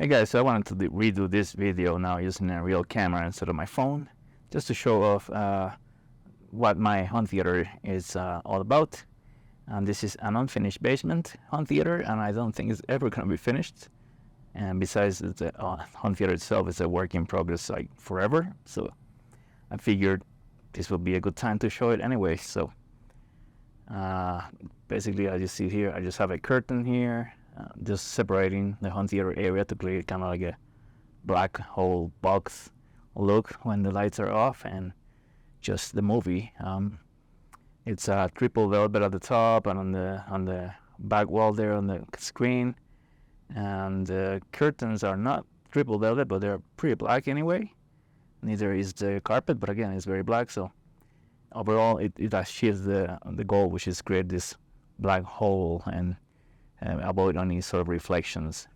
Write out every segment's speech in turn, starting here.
Hey guys, so I wanted to redo this video now using a real camera instead of my phone, just to show off what my home theater is all about. And this is an unfinished basement home theater, and I don't think it's ever going to be finished. And besides, the home theater itself is a work in progress like forever, so I figured this would be a good time to show it anyway. So basically, as you see here, I just have a curtain here, just separating the home theater area to create kind of like a black hole box look when the lights are off, and just the movie. It's a triple velvet at the top, and on the back wall there on the screen, and the curtains are not triple velvet, but they're pretty black anyway. Neither is the carpet, but again, it's very black. So overall, it achieves the goal, which is create this black hole and avoid any sort of reflections.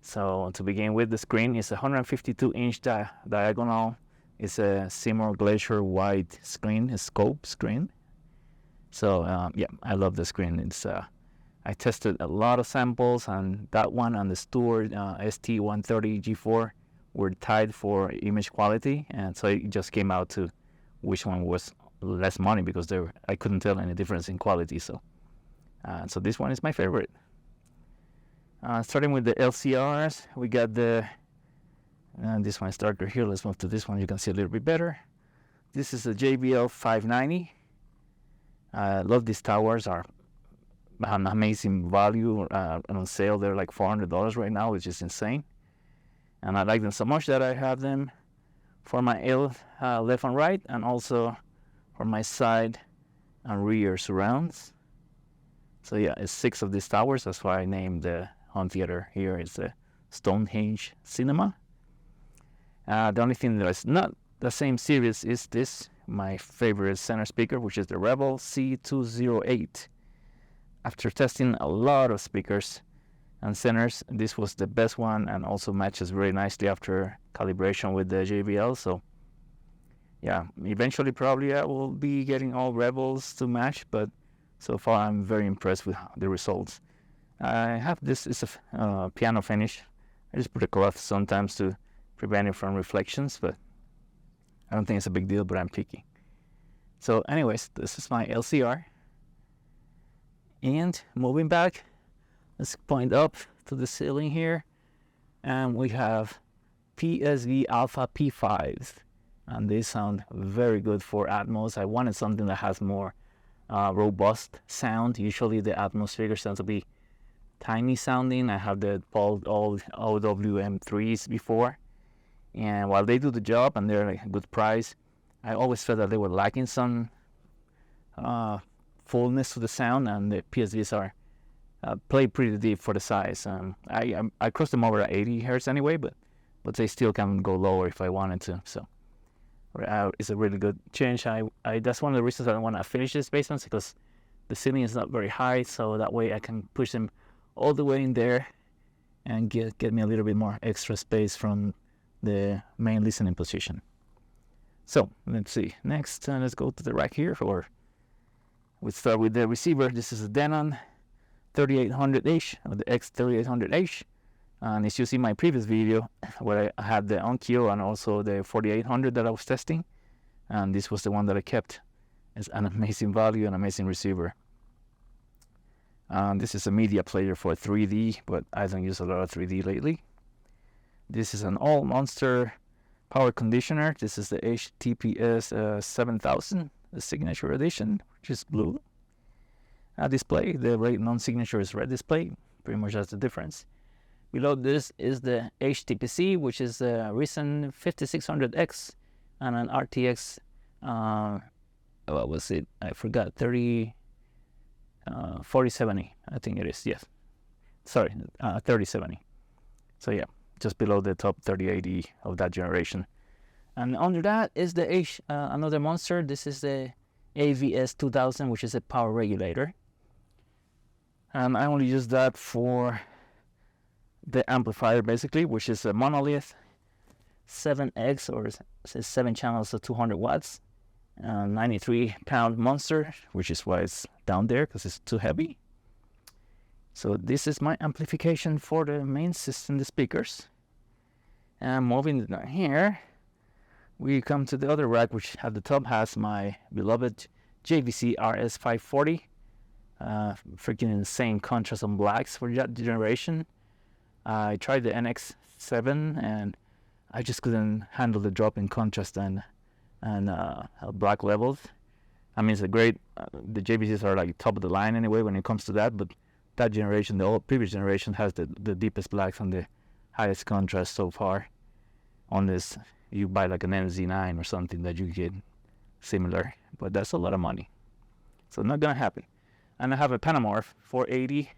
So to begin with, the screen is a 152-inch diagonal. It's a Seymour Glacier white screen, a scope screen. So yeah, I love the screen. It's I tested a lot of samples, and that one and the Stewart ST130 G4 were tied for image quality, and so it just came out to which one was less money, because I couldn't tell any difference in quality. So so this one is my favorite. Starting with the LCRs, we got the this one is darker here. Let's move to this one. You can see a little bit better. This is a JBL 590. I love these towers. Are an amazing value on sale. They're like $400 right now, which is insane. And I like them so much that I have them for my left and right, and also for my side and rear surrounds. So yeah, it's 6 of these towers. That's why I named the home theater here is the Stonehenge Cinema. The only thing that is not the same series is this, my favorite center speaker, which is the Rebel C208. After testing a lot of speakers and centers, this was the best one, and also matches very nicely after calibration with the JBL. So yeah, eventually probably I will be getting all Rebels to match, but so far I'm very impressed with the results. I have this, it's a piano finish. I just put a cloth sometimes to prevent it from reflections, but I don't think it's a big deal, but I'm picky. So anyways, this is my LCR. And moving back, let's point up to the ceiling here, and we have PSV Alpha P5s, and they sound very good for Atmos. I wanted something that has more robust sound. Usually the Atmos speakers tend to be tiny sounding. I have the old OWM3s before, and while they do the job and they're like a good price, I always felt that they were lacking some fullness to the sound, and the PSVs are play pretty deep for the size. I crossed them over at 80 hertz anyway, but they still can go lower if I wanted to. So it's a really good change. That's one of the reasons I want to finish this basement, because the ceiling is not very high, so that way I can push them all the way in there and get me a little bit more extra space from the main listening position. So let's see. Next, let's go to the rack here. Or we start with the receiver. This is a Denon 3800H, or the X3800H. And as you see my previous video, where I had the Onkyo and also the 4800 that I was testing, and this was the one that I kept. It's an amazing value, an amazing receiver. This is a media player for 3D, but I don't use a lot of 3D lately. This is an all-monster power conditioner. This is the HTPS 7000, the signature edition, which is blue. Display, the non-signature is red display. Pretty much that's the difference. Below this is the HTPC, which is a recent 5600X and an RTX, what was it? I forgot, 4070, I think it is, yes. Sorry, 3070. So yeah, just below the top 3080 of that generation. And under that is the another monster. This is the AVS 2000, which is a power regulator. And I only use that for the amplifier, basically, which is a monolith 7X, or 7 channels, so 200 watts. 93-pound monster, which is why it's down there, because it's too heavy. So this is my amplification for the main system, the speakers. And moving down here, we come to the other rack, which at the top has my beloved JVC RS540. Freaking insane contrast on blacks for that generation. I tried the NX7 and I just couldn't handle the drop in contrast and black levels. I mean, it's a great, the JVCs are like top of the line anyway when it comes to that, but that generation, the old previous generation, has the deepest blacks and the highest contrast so far. On this, you buy like an NZ9 or something that you get similar, but that's a lot of money, so not gonna happen. And I have a Panamorph 480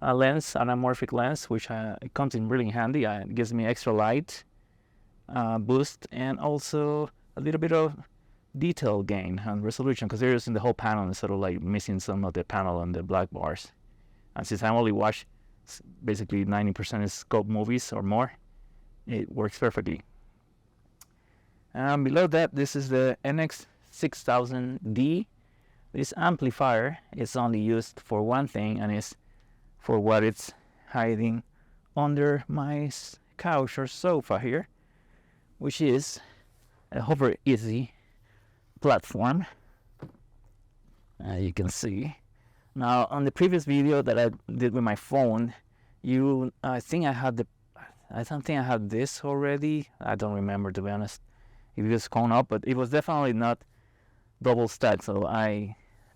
lens, anamorphic lens, which it comes in really handy. It gives me extra light boost and also a little bit of detail gain and resolution, because they're using the whole panel instead of like missing some of the panel and the black bars. And since I only watch basically 90% scope movies or more, it works perfectly. Below that, this is the NX6000D. This amplifier is only used for one thing, and it's for what it's hiding under my couch or sofa here, which is a Hover Easy platform. You can see. Now, on the previous video that I did with my phone, I think I had this already. I don't remember, to be honest. It was cone up, but it was definitely not double stack. So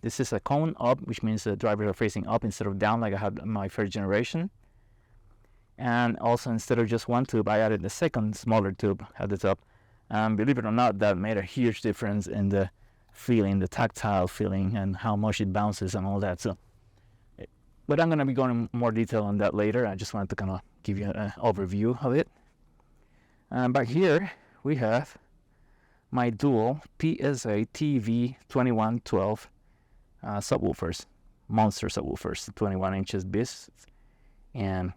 this is a cone up, which means the drivers are facing up instead of down like I had my first generation. And also, instead of just one tube, I added a second smaller tube at the top. Believe it or not, that made a huge difference in the feeling, the tactile feeling, and how much it bounces and all that. So, but I'm going to be going in more detail on that later. I just wanted to kind of give you an overview of it. Back here, we have my dual PSA TV 2112 subwoofers, monster subwoofers, 21 inches beasts, and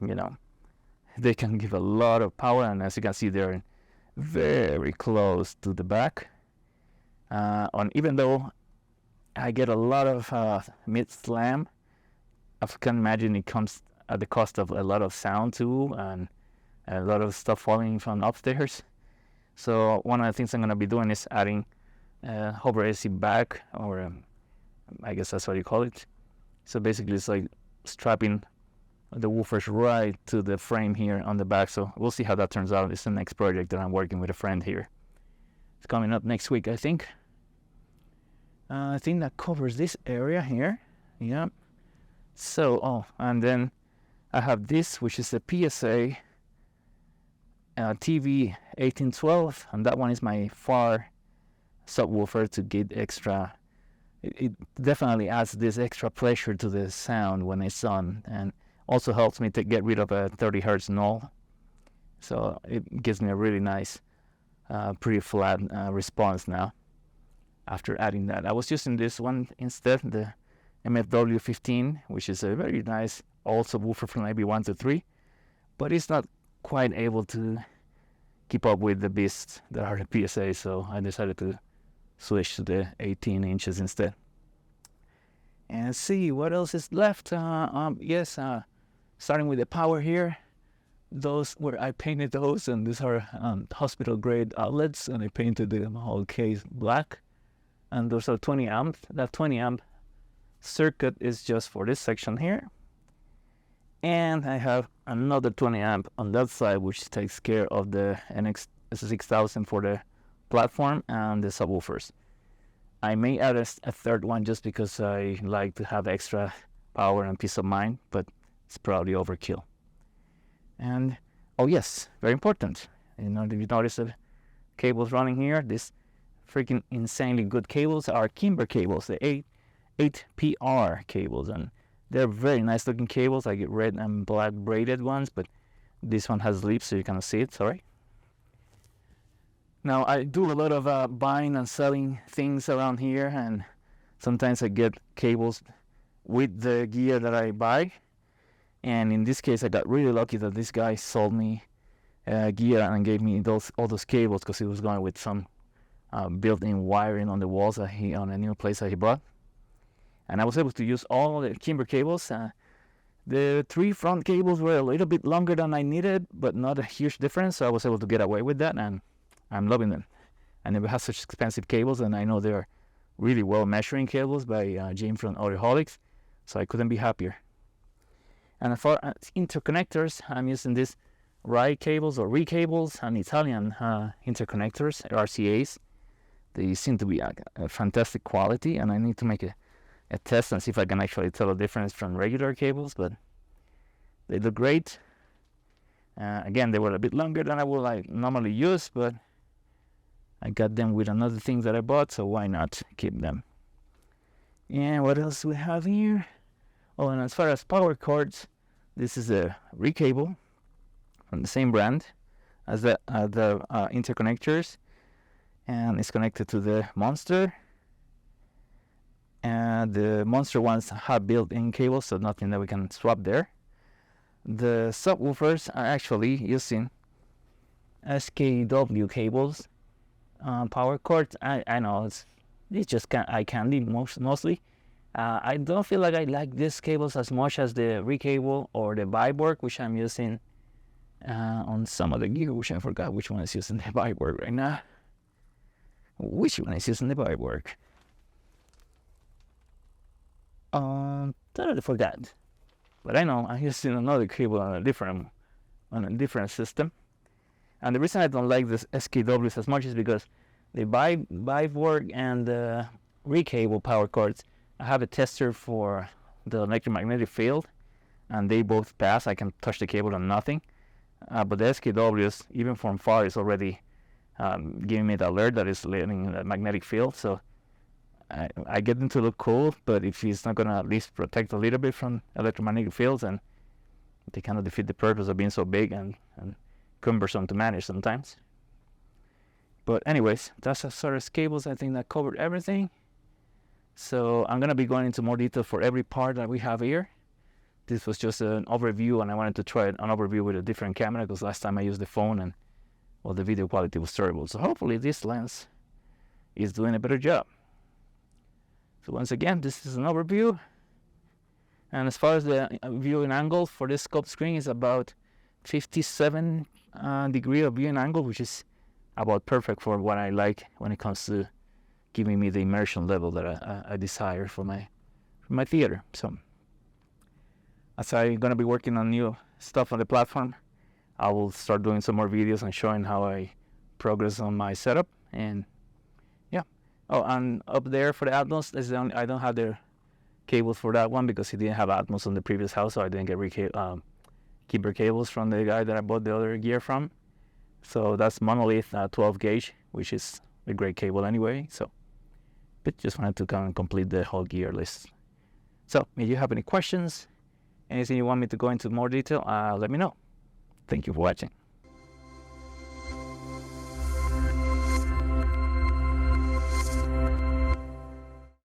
they can give a lot of power, and as you can see, they're very close to the back. Even though I get a lot of mid slam, I can imagine it comes at the cost of a lot of sound too, and a lot of stuff falling from upstairs. So one of the things I'm going to be doing is adding Hover AC back, or I guess that's what you call it. So basically it's like strapping the woofers right to the frame here on the back. So we'll see how that turns out. It's the next project that I'm working with a friend here. It's coming up next week, I think. I think that covers this area here. Yeah. So, and then I have this, which is the PSA TV 1812, and that one is my far subwoofer to get extra. It definitely adds this extra pressure to the sound when it's on, and also helps me to get rid of a 30 hertz null. So it gives me a really nice, pretty flat response now after adding that. I was using this one instead, the MFW 15, which is a very nice old subwoofer from maybe 1 to 3, but it's not quite able to keep up with the beasts that are the PSA, so I decided to switch to the 18 inches instead. And see what else is left. Starting with the power here, those where I painted those, and these are hospital grade outlets, and I painted the whole case black, and those are 20 amp. That 20 amp circuit is just for this section here, and I have another 20 amp on that side, which takes care of the NX6000 for the platform and the subwoofers. I may add a third one just because I like to have extra power and peace of mind, but it's probably overkill. And oh yes, very important. If you notice the cables running here, this freaking insanely good cables are Kimber cables, the 8PR cables, and they're very nice looking cables. I get red and black braided ones, but this one has leaves, so you can see it. Sorry. Now I do a lot of buying and selling things around here, and sometimes I get cables with the gear that I buy. And in this case, I got really lucky that this guy sold me gear and gave me all those cables, because he was going with some built-in wiring on the walls on a new place that he bought. And I was able to use all the Kimber cables. The 3 front cables were a little bit longer than I needed, but not a huge difference, so I was able to get away with that, and I'm loving them. I never had such expensive cables, and I know they're really well measuring cables by Jim from Audioholics, so I couldn't be happier. And for interconnectors, I'm using these RAI cables or RE cables and Italian interconnectors, RCAs. They seem to be a fantastic quality, and I need to make a test and see if I can actually tell the difference from regular cables, but they look great. Again, they were a bit longer than I would normally use, but I got them with another thing that I bought, so why not keep them? And what else we have here? Oh, and as far as power cords, this is a RE cable from the same brand as the interconnectors, and it's connected to the Monster. And the Monster ones have built-in cables, so nothing that we can swap there. The subwoofers are actually using SKW cables. Power cords, I know it's just eye candy mostly. I don't feel like I like these cables as much as the RE cable or the Vibe, which I'm using on some of the gear, which I forgot which one is using the Vibe right now. Which one is using the Vibe? Totally forgot. But I know I'm using another cable on a different system. And the reason I don't like this SKWs as much is because the Vibe and the RE cable power cords, I have a tester for the electromagnetic field, and they both pass. I can touch the cable and nothing. But the SKWs, even from far, is already giving me the alert that it's letting the magnetic field. So I get them to look cool, but if it's not going to at least protect a little bit from electromagnetic fields, then they kind of defeat the purpose of being so big and cumbersome to manage sometimes. But anyways, that's as far as cables. I think that covered everything. So I'm going to be going into more detail for every part that we have here. This was just an overview, and I wanted to try an overview with a different camera because last time I used the phone and, well, the video quality was terrible. So hopefully this lens is doing a better job. So once again, this is an overview. And as far as the viewing angle for this scope screen is about 57 degree of viewing angle, which is about perfect for what I like when it comes to giving me the immersion level that I desire for my theater. So as I'm going to be working on new stuff on the platform, I will start doing some more videos and showing how I progress on my setup. And yeah. Oh, and up there for the Atmos, I don't have the cables for that one because he didn't have Atmos on the previous house, so I didn't get keeper cables from the guy that I bought the other gear from. So that's monolith 12 gauge, which is a great cable anyway. So, but just wanted to kind of complete the whole gear list. So if you have any questions, anything you want me to go into more detail, let me know. Thank you for watching.